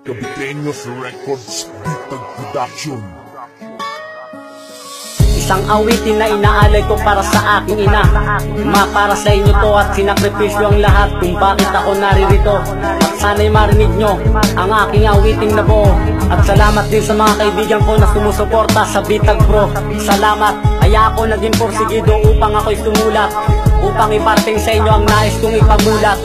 Caviteños Records, Bitag Production. Isang awitin na inaalay ko para sa aking ina. Para sa inyo to at sinakripisyo ang lahat kung bakit ako naririto. At sana'y marinig nyo ang aking awiting na buo. At salamat din sa mga kaibigan ko na sumusuporta sa Bitag Pro. Salamat, kaya ako naging porsigido upang ako'y sumulat, upang iparating sa inyo ang nais kong ipamulat.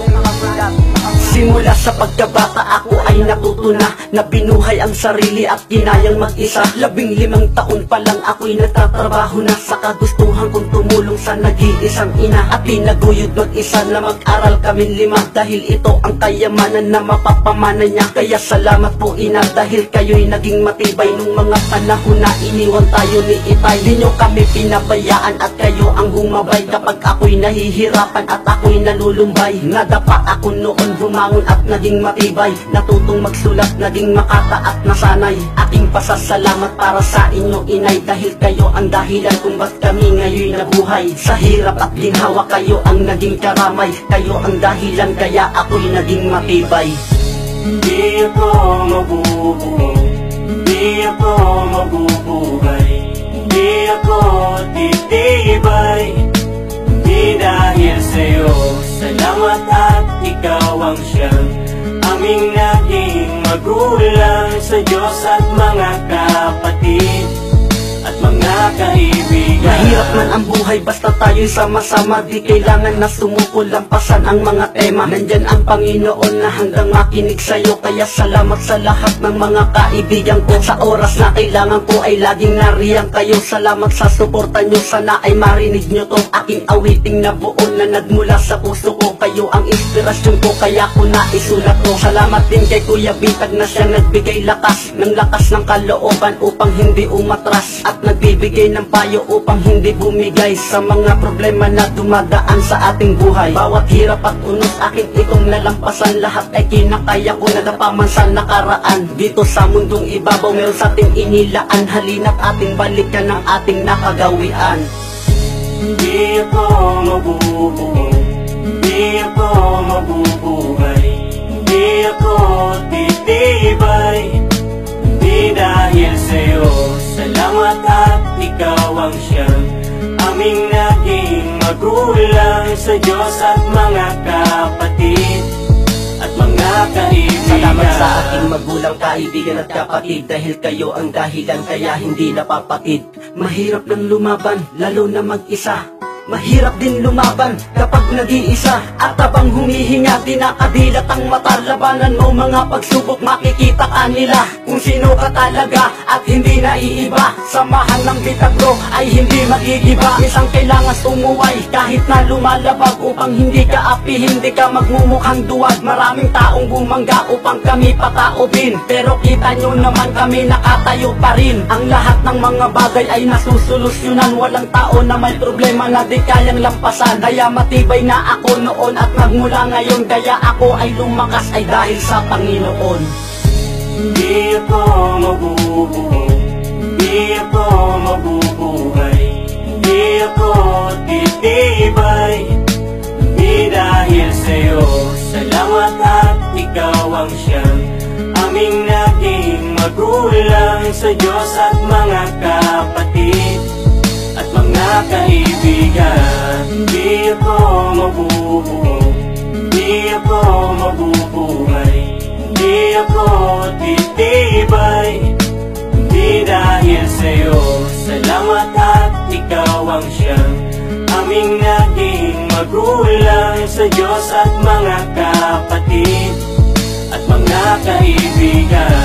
Simula sa pagkabata ako ay natuto na binuhay ang sarili at kinayang mag-isa. 15 taon pa lang ako'y nagtatrabaho na sa kagustuhan kong tumulong sa nag-iisang ina. At pinaguyod mag-isa na mag-aral kaming 5, dahil ito ang kayamanan na mapapamana niya. Kaya salamat po ina, dahil kayo'y naging matibay nung mga panahon na iniwan tayo ni Itay. Di nyo kami pinabayaan at kayo ang gumabay kapag ako'y nahihirapan at ako'y nalulumbay. Nadapa ako noon, bumangon at naging matibay, natutong magsulat, naging makata at nasanay. Aking pasasalamat para sa inyo inay, dahil kayo ang dahilan kung ba't kami ngayon nabuhay. Sa hirap at ginhawa kayo ang naging karamay, kayo ang dahilan kaya ako'y naging matibay. Hindi ako mabubuo, hindi ako mabubuhay, hindi ako titibay, hindi dahil sa'yo. Salamat at ikaw ang siyang aming naging magulang, sa Diyos at mga kapatid at mga kaibigan. Mahirap man ang buhay basta tayo'y sama-sama, di kailangan na sumuko, lampasan ang mga tema. Nandyan ang Panginoon na hanggang makinig sa'yo, kaya salamat sa lahat ng mga kaibigan ko. Sa oras na kailangan ko ay laging nariyan kayo. Salamat sa suporta nyo, sana ay marinig nyo to. Aking awiting na buo na nagmula sa puso ko, kayo ang inspirasyon ko kaya ko naisulat ko. Salamat din kay Kuya Bitag na siya nagbigay lakas ng kalooban upang hindi umatras, at nagbibigay ng payo upang hindi bumigay sa mga problema na dumadaan sa ating buhay. Bawat hirap at unos aking itong nalampasan, lahat ay kinakaya ko, nadapaman sa nakaraan. Dito sa mundong ibabaw meron sa ating inilaan, halina't ating balikan ang ating nakagawian. Hindi ako mabubuo, hindi ako mabubuhay, hindi ako titibay, hindi dahil sa'yo. Salamat at ikaw ang siyang aming naging magulang, sa Diyos at mga kapatid at mga kaibigan. Salamat sa aking magulang, kaibigan at kapatid, dahil kayo ang dahilan kaya hindi napapatid. Mahirap nang lumaban, lalo na mag-isa. Mahirap din lumaban kapag nag-iisa, at habang humihinga dinakadilat ang mata. Labanan mo mga pagsubok, makikita ka nila kung sino ka talaga at hindi naiiba. Samahan ng Bitag Pro ay hindi magigiba. Isang kailangan tumuway kahit na lumalabag, upang hindi ka api, hindi ka magmumukhang duwag. Maraming taong bumangga upang kami pataobin, pero kita nyo naman kami nakatayo pa rin. Ang lahat ng mga bagay ay nasusolusyonan, walang tao na may problema na di kayang lampasan. Kaya matibay na ako noon at nagmula ngayon, kaya ako ay lumakas ay dahil sa Panginoon. Hindi ako mabubuo, hindi ako mabubuhay, hindi ako titibay, hindi dahil sa'yo. Salamat at ikaw ang siyang aming naging magulang, sa Diyos at mga kapatid at mga kaibigan. Hindi ako mabubuo, hindi ako mabubuhay, hindi ako titibay, hindi dahil sa'yo. Salamat at ikaw ang siyang aming naging magulang, sa Diyos at mga kapatid at mga kaibigan.